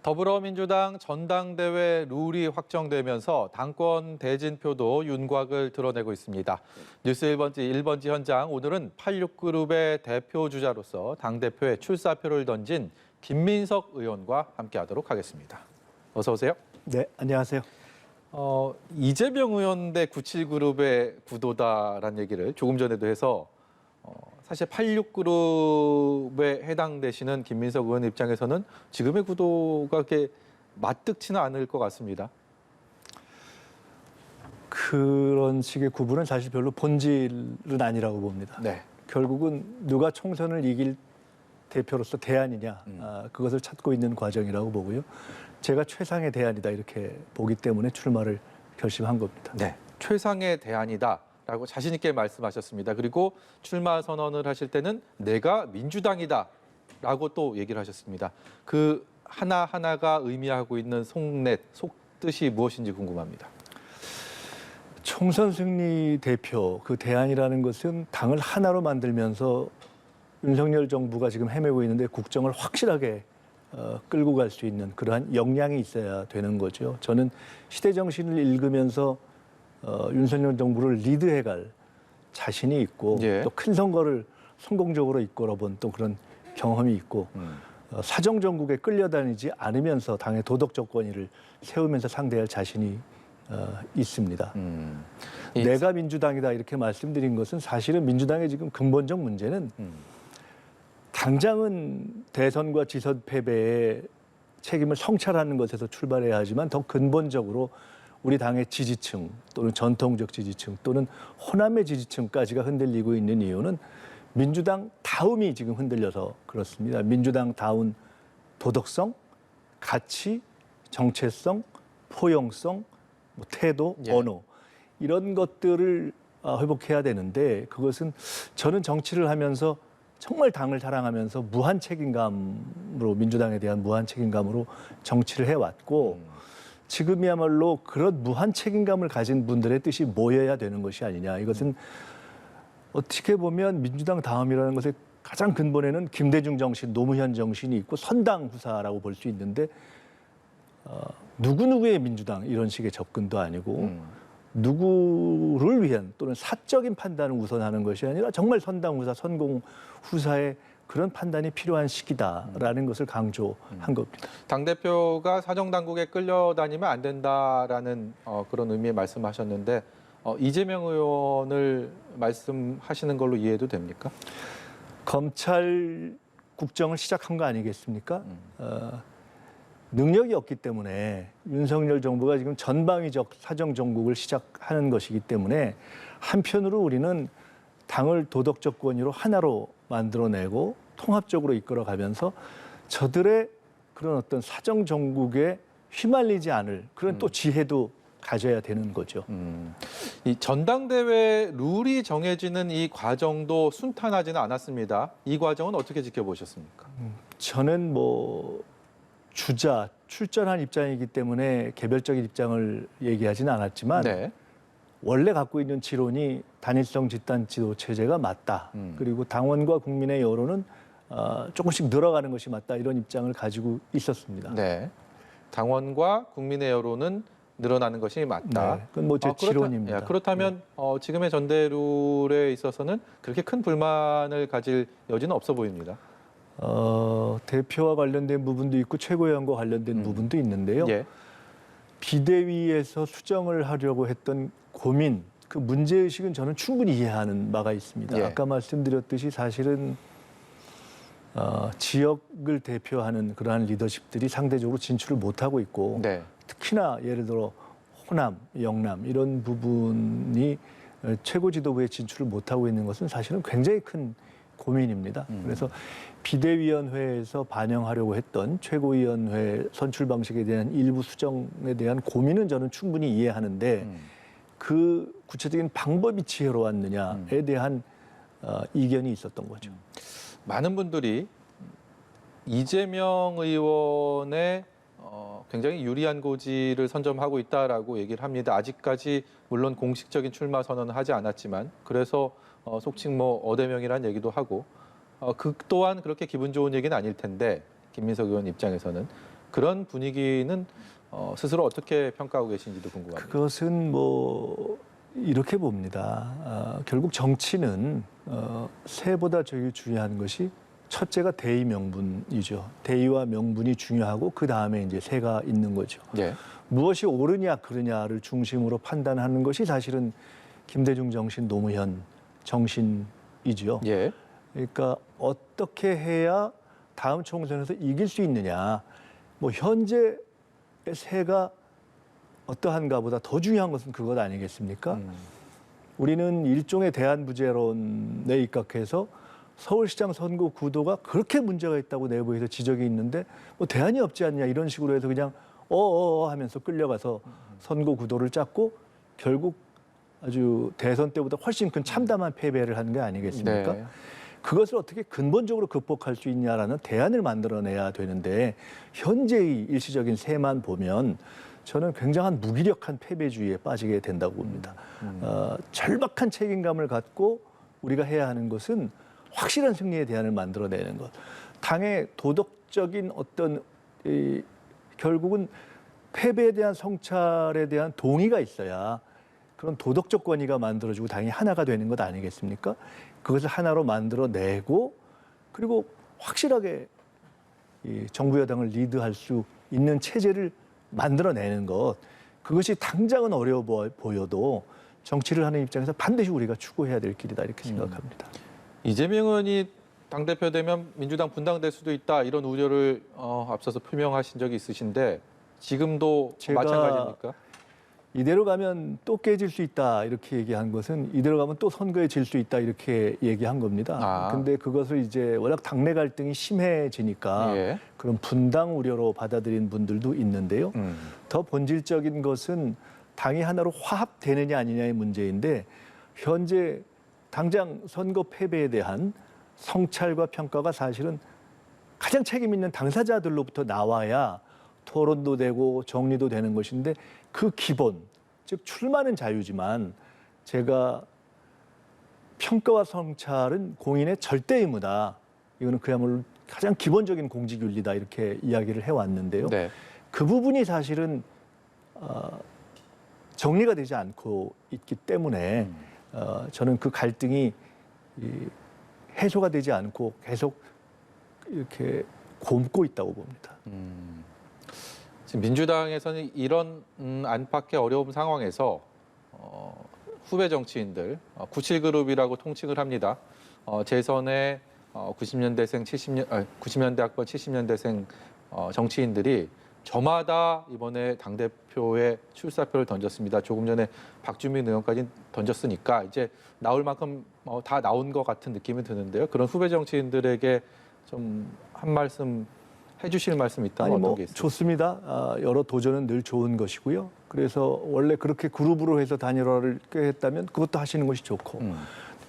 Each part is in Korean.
더불어민주당 전당대회 룰이 확정되면서 당권 대진표도 윤곽을 드러내고 있습니다. 뉴스 1번지 현장, 오늘은 86그룹의 대표 주자로서 당대표에 출사표를 던진 김민석 의원과 함께하도록 하겠습니다. 어서 오세요. 네, 안녕하세요. 이재명 의원 대 97그룹의 구도다라는 얘기를 조금 전에도 해서 사실 86그룹에 해당되시는 김민석 의원 입장에서는 지금의 구도가 그렇게 맞득치는 않을 것 같습니다. 그런 식의 구분은 사실 별로 본질은 아니라고 봅니다. 네. 결국은 누가 총선을 이길 대표로서 대안이냐, 그것을 찾고 있는 과정이라고 보고요. 제가 최상의 대안이다 이렇게 보기 때문에 출마를 결심한 겁니다. 네. 최상의 대안이다라고 자신 있게 말씀하셨습니다. 그리고 출마 선언을 하실 때는 내가 민주당이다라고 또 얘기를 하셨습니다. 그 하나하나가 의미하고 있는 속뜻이 무엇인지 궁금합니다. 총선 승리 대표, 그 대안이라는 것은 당을 하나로 만들면서 윤석열 정부가 지금 헤매고 있는데 국정을 확실하게 끌고 갈 수 있는 그러한 역량이 있어야 되는 거죠. 저는 시대 정신을 읽으면서 윤석열 정부를 리드해갈 자신이 있고 예. 또 큰 선거를 성공적으로 이끌어본 또 그런 경험이 있고 사정 정국에 끌려다니지 않으면서 당의 도덕적 권위를 세우면서 상대할 자신이 있습니다. 내가 민주당이다 이렇게 말씀드린 것은 사실은 민주당의 지금 근본적 문제는 당장은 대선과 지선 패배의 책임을 성찰하는 것에서 출발해야 하지만 더 근본적으로 우리 당의 지지층 또는 전통적 지지층 또는 호남의 지지층까지가 흔들리고 있는 이유는 민주당 다움이 지금 흔들려서 그렇습니다. 민주당 다운 도덕성, 가치, 정체성, 포용성, 태도, 예. 언어 이런 것들을 회복해야 되는데 그것은 저는 정치를 하면서 정말 당을 사랑하면서 무한 책임감으로 민주당에 대한 무한 책임감으로 정치를 해왔고 지금이야말로 그런 무한 책임감을 가진 분들의 뜻이 모여야 되는 것이 아니냐. 이것은 어떻게 보면 민주당 다음이라는 것의 가장 근본에는 김대중 정신, 노무현 정신이 있고 선당 후사라고 볼 수 있는데 누구누구의 민주당 이런 식의 접근도 아니고 누구를 위한 또는 사적인 판단을 우선하는 것이 아니라 정말 선당 후사, 선공 후사의 그런 판단이 필요한 시기다라는 것을 강조한 겁니다. 당대표가 사정당국에 끌려다니면 안 된다라는 그런 의미의 말씀하셨는데 이재명 의원을 말씀하시는 걸로 이해해도 됩니까? 검찰 국정을 시작한 거 아니겠습니까? 능력이 없기 때문에 윤석열 정부가 지금 전방위적 사정 정국을 시작하는 것이기 때문에 한편으로 우리는 당을 도덕적 권위로 하나로 만들어내고 통합적으로 이끌어가면서 저들의 그런 어떤 사정 정국에 휘말리지 않을 그런 또 지혜도 가져야 되는 거죠. 이 전당대회 룰이 정해지는 이 과정도 순탄하지는 않았습니다. 이 과정은 어떻게 지켜보셨습니까? 저는 출전한 입장이기 때문에 개별적인 입장을 얘기하지는 않았지만 네. 원래 갖고 있는 지론이 단일성 집단 지도 체제가 맞다. 그리고 당원과 국민의 여론은 조금씩 늘어가는 것이 맞다. 이런 입장을 가지고 있었습니다. 네. 당원과 국민의 여론은 늘어나는 것이 맞다. 네, 그건 제 지론입니다. 그렇다면 지금의 전대룰에 있어서는 그렇게 큰 불만을 가질 여지는 없어 보입니다. 대표와 관련된 부분도 있고 최고위원과 관련된 부분도 있는데요. 예. 비대위에서 수정을 하려고 했던 고민, 그 문제의식은 저는 충분히 이해하는 바가 있습니다. 예. 아까 말씀드렸듯이 사실은 지역을 대표하는 그러한 리더십들이 상대적으로 진출을 못하고 있고 네. 특히나 예를 들어 호남, 영남 이런 부분이 최고 지도부에 진출을 못하고 있는 것은 사실은 굉장히 큰 고민입니다. 그래서 비대위원회에서 반영하려고 했던 최고위원회 선출 방식에 대한 일부 수정에 대한 고민은 저는 충분히 이해하는데 그 구체적인 방법이 지혜로웠느냐에 대한 이견이 있었던 거죠. 많은 분들이 이재명 의원의 굉장히 유리한 고지를 선점하고 있다라고 얘기를 합니다. 아직까지 물론 공식적인 출마 선언은 하지 않았지만 그래서 속칭 어대명이라는 얘기도 하고 그 또한 그렇게 기분 좋은 얘기는 아닐 텐데 김민석 의원 입장에서는 그런 분위기는 스스로 어떻게 평가하고 계신지도 궁금합니다. 그것은 뭐 이렇게 봅니다. 결국 정치는 새보다 저희 중요한 것이 첫째가 대의 명분이죠. 대의와 명분이 중요하고 그 다음에 이제 새가 있는 거죠. 예. 무엇이 옳으냐 그르냐를 중심으로 판단하는 것이 사실은 김대중 정신, 노무현 정신이죠. 예. 그러니까 어떻게 해야 다음 총선에서 이길 수 있느냐. 뭐 현재 새가 어떠한가보다 더 중요한 것은 그것 아니겠습니까? 우리는 일종의 대안부재론에 입각해서 서울시장 선거 구도가 그렇게 문제가 있다고 내부에서 지적이 있는데 뭐 대안이 없지 않냐 이런 식으로 해서 그냥 하면서 끌려가서 선거 구도를 짰고 결국 아주 대선 때보다 훨씬 큰 참담한 패배를 한 게 아니겠습니까? 네. 그것을 어떻게 근본적으로 극복할 수 있냐라는 대안을 만들어내야 되는데 현재의 일시적인 새만 보면 저는 굉장한 무기력한 패배주의에 빠지게 된다고 봅니다. 절박한 책임감을 갖고 우리가 해야 하는 것은 확실한 승리의 대안을 만들어내는 것. 당의 도덕적인 어떤 결국은 패배에 대한 성찰에 대한 동의가 있어야 그런 도덕적 권위가 만들어지고 당이 하나가 되는 것 아니겠습니까? 그것을 하나로 만들어내고 그리고 확실하게 이 정부 여당을 리드할 수 있는 체제를 만들어내는 것. 그것이 당장은 어려워 보여도 정치를 하는 입장에서 반드시 우리가 추구해야 될 길이다 이렇게 생각합니다. 이재명 의원이 당대표 되면 민주당 분당될 수도 있다 이런 우려를 앞서서 표명하신 적이 있으신데 지금도 제가 마찬가지입니까? 이대로 가면 또 깨질 수 있다 이렇게 얘기한 것은 이대로 가면 또 선거에 질 수 있다 이렇게 얘기한 겁니다. 근데 그것을 이제 워낙 당내 갈등이 심해지니까 예. 그런 분당 우려로 받아들인 분들도 있는데요. 더 본질적인 것은 당이 하나로 화합되느냐 아니냐의 문제인데 현재 당장 선거 패배에 대한 성찰과 평가가 사실은 가장 책임 있는 당사자들로부터 나와야 토론도 되고 정리도 되는 것인데 그 기본, 즉 출마는 자유지만 제가 평가와 성찰은 공인의 절대 의무다. 이거는 그야말로 가장 기본적인 공직윤리다 이렇게 이야기를 해왔는데요. 네. 그 부분이 사실은 정리가 되지 않고 있기 때문에 저는 그 갈등이 해소가 되지 않고 계속 이렇게 곪고 있다고 봅니다. 지금 민주당에서는 이런 안팎의 어려운 상황에서 후배 정치인들 97그룹이라고 통칭을 합니다. 재선에 90년대생 90년대 학번 70년대생 정치인들이 저마다 이번에 당대표에 출사표를 던졌습니다. 조금 전에 박주민 의원까지 던졌으니까 이제 나올 만큼 다 나온 것 같은 느낌이 드는데요. 그런 후배 정치인들에게 좀 한 말씀 해주실 말씀 있다면 어떤 게 있을까요? 좋습니다. 여러 도전은 늘 좋은 것이고요. 그래서 원래 그렇게 그룹으로 해서 단일화를 했다면 그것도 하시는 것이 좋고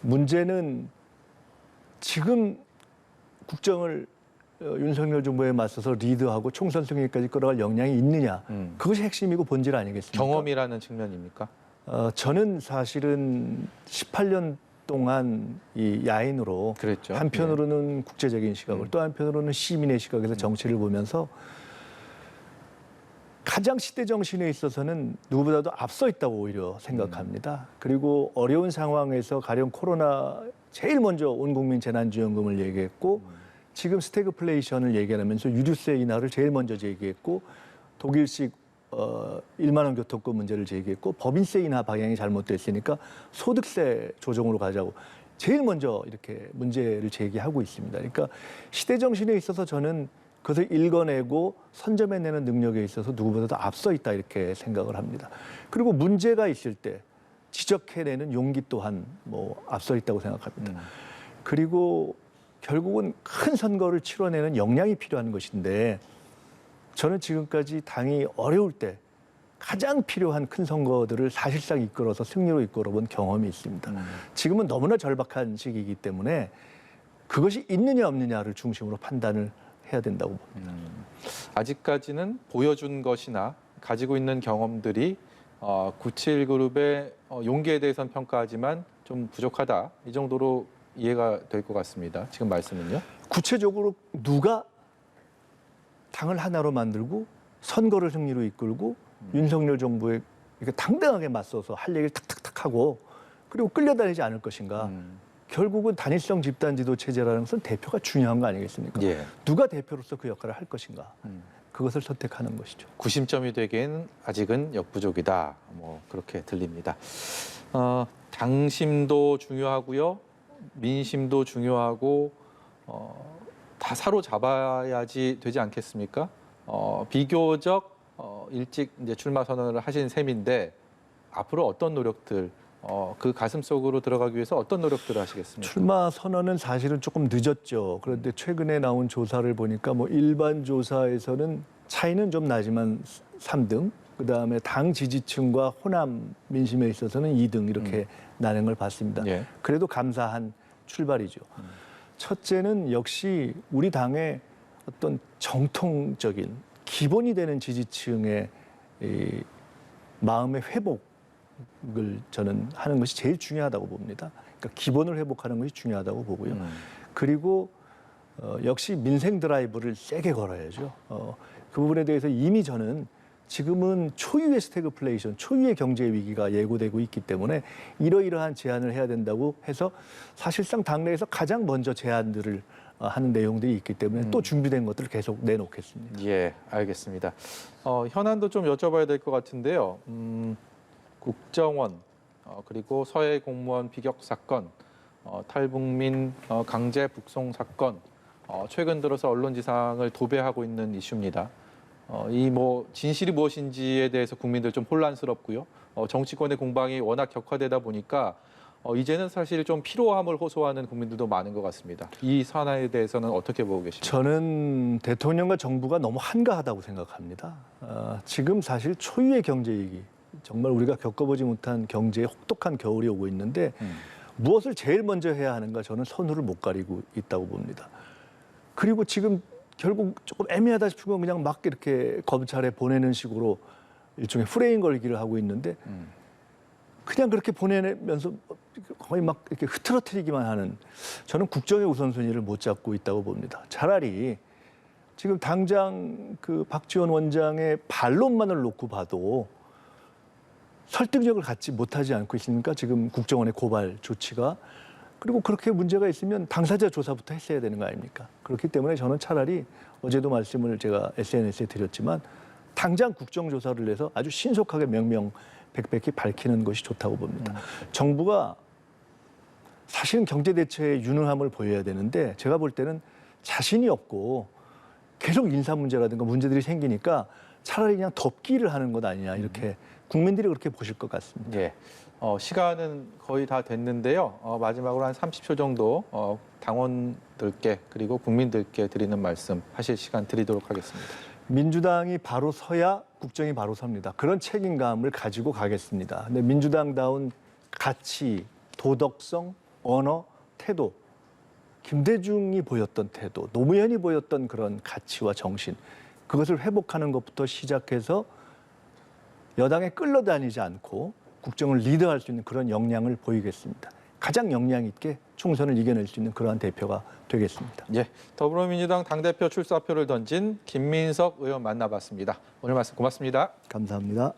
문제는 지금 국정을 윤석열 정부에 맞서서 리드하고 총선 승리까지 끌어갈 역량이 있느냐. 그것이 핵심이고 본질 아니겠습니까? 경험이라는 측면입니까? 저는 사실은 18년 동안 이 야인으로 그랬죠. 한편으로는 국제적인 시각을 또 한편으로는 시민의 시각에서 정치를 보면서 가장 시대 정신에 있어서는 누구보다도 앞서 있다고 오히려 생각합니다. 그리고 어려운 상황에서 가령 코로나 제일 먼저 온 국민 재난지원금을 얘기했고 지금 스태그플레이션을 얘기하면서 유류세 인하를 제일 먼저 제기했고 독일식 1만 원 교통권 문제를 제기했고 법인세 인하 방향이 잘못됐으니까 소득세 조정으로 가자고 제일 먼저 이렇게 문제를 제기하고 있습니다. 그러니까 시대 정신에 있어서 저는 그것을 읽어내고 선점해내는 능력에 있어서 누구보다도 앞서 있다 이렇게 생각을 합니다. 그리고 문제가 있을 때 지적해내는 용기 또한 뭐 앞서 있다고 생각합니다. 그리고 결국은 큰 선거를 치러내는 역량이 필요한 것인데 저는 지금까지 당이 어려울 때 가장 필요한 큰 선거들을 사실상 이끌어서 승리로 이끌어본 경험이 있습니다. 지금은 너무나 절박한 시기이기 때문에 그것이 있느냐 없느냐를 중심으로 판단을 해야 된다고 봅니다. 아직까지는 보여준 것이나 가지고 있는 경험들이 97그룹의 용기에 대해서는 평가하지만 좀 부족하다. 이 정도로 이해가 될 것 같습니다. 지금 말씀은요? 구체적으로 누가 당을 하나로 만들고 선거를 승리로 이끌고 윤석열 정부에 이렇게 당당하게 맞서서 할 얘기를 탁탁탁 하고 그리고 끌려다니지 않을 것인가. 결국은 단일성 집단 지도 체제라는 것은 대표가 중요한 거 아니겠습니까? 예. 누가 대표로서 그 역할을 할 것인가. 그것을 선택하는 것이죠. 구심점이 되기엔 아직은 역부족이다. 뭐 그렇게 들립니다. 당심도 중요하고요, 민심도 중요하고 다 사로잡아야지 되지 않겠습니까? 비교적 일찍 이제 출마 선언을 하신 셈인데 앞으로 어떤 노력들, 그 가슴 속으로 들어가기 위해서 어떤 노력들을 하시겠습니까? 출마 선언은 사실은 조금 늦었죠. 그런데 최근에 나온 조사를 보니까 뭐 일반 조사에서는 차이는 좀 나지만 3등, 그다음에 당 지지층과 호남 민심에 있어서는 2등 이렇게 나는 걸 봤습니다. 예. 그래도 감사한 출발이죠. 첫째는 역시 우리 당의 어떤 정통적인 기본이 되는 지지층의 이 마음의 회복을 저는 하는 것이 제일 중요하다고 봅니다. 그러니까 기본을 회복하는 것이 중요하다고 보고요. 그리고 역시 민생 드라이브를 세게 걸어야죠. 그 부분에 대해서 이미 저는 지금은 초유의 스태그플레이션, 초유의 경제 위기가 예고되고 있기 때문에 이러이러한 제안을 해야 된다고 해서 사실상 당내에서 가장 먼저 제안들을 하는 내용들이 있기 때문에 또 준비된 것들을 계속 내놓겠습니다. 예, 알겠습니다. 현안도 좀 여쭤봐야 될 것 같은데요. 국정원 그리고 서해 공무원 비격 사건, 탈북민 강제 북송 사건, 최근 들어서 언론 지상을 도배하고 있는 이슈입니다. 이 뭐 진실이 무엇인지에 대해서 국민들 좀 혼란스럽고요. 정치권의 공방이 워낙 격화되다 보니까 이제는 사실 좀 피로함을 호소하는 국민들도 많은 것 같습니다. 이 사안에 대해서는 어떻게 보고 계십니까? 저는 대통령과 정부가 너무 한가하다고 생각합니다. 지금 사실 초유의 경제 위기, 정말 우리가 겪어보지 못한 경제의 혹독한 겨울이 오고 있는데 무엇을 제일 먼저 해야 하는가 저는 선후를 못 가리고 있다고 봅니다. 그리고 지금 결국 조금 애매하다 싶은 건 그냥 막 이렇게 검찰에 보내는 식으로 일종의 프레임 걸기를 하고 있는데 그냥 그렇게 보내면서 거의 막 이렇게 흐트러뜨리기만 하는, 저는 국정의 우선순위를 못 잡고 있다고 봅니다. 차라리 지금 당장 그 박지원 원장의 반론만을 놓고 봐도 설득력을 갖지 못하지 않고 있습니까? 지금 국정원의 고발 조치가. 그리고 그렇게 문제가 있으면 당사자 조사부터 했어야 되는 거 아닙니까? 그렇기 때문에 저는 차라리 어제도 말씀을 제가 SNS에 드렸지만 당장 국정조사를 해서 아주 신속하게 명명백백히 밝히는 것이 좋다고 봅니다. 정부가 사실은 경제대처에 유능함을 보여야 되는데 제가 볼 때는 자신이 없고 계속 인사 문제라든가 문제들이 생기니까 차라리 그냥 덮기를 하는 것 아니냐, 이렇게 국민들이 그렇게 보실 것 같습니다. 예. 시간은 거의 다 됐는데요. 마지막으로 한 30초 정도 당원들께 그리고 국민들께 드리는 말씀 하실 시간 드리도록 하겠습니다. 민주당이 바로 서야 국정이 바로 섭니다. 그런 책임감을 가지고 가겠습니다. 근데 민주당다운 가치, 도덕성, 언어, 태도, 김대중이 보였던 태도, 노무현이 보였던 그런 가치와 정신, 그것을 회복하는 것부터 시작해서 여당에 끌려다니지 않고 국정을 리드할 수 있는 그런 역량을 보이겠습니다. 가장 역량 있게 총선을 이겨낼 수 있는 그러한 대표가 되겠습니다. 예, 더불어민주당 당대표 출사표를 던진 김민석 의원 만나봤습니다. 오늘 말씀 고맙습니다. 감사합니다.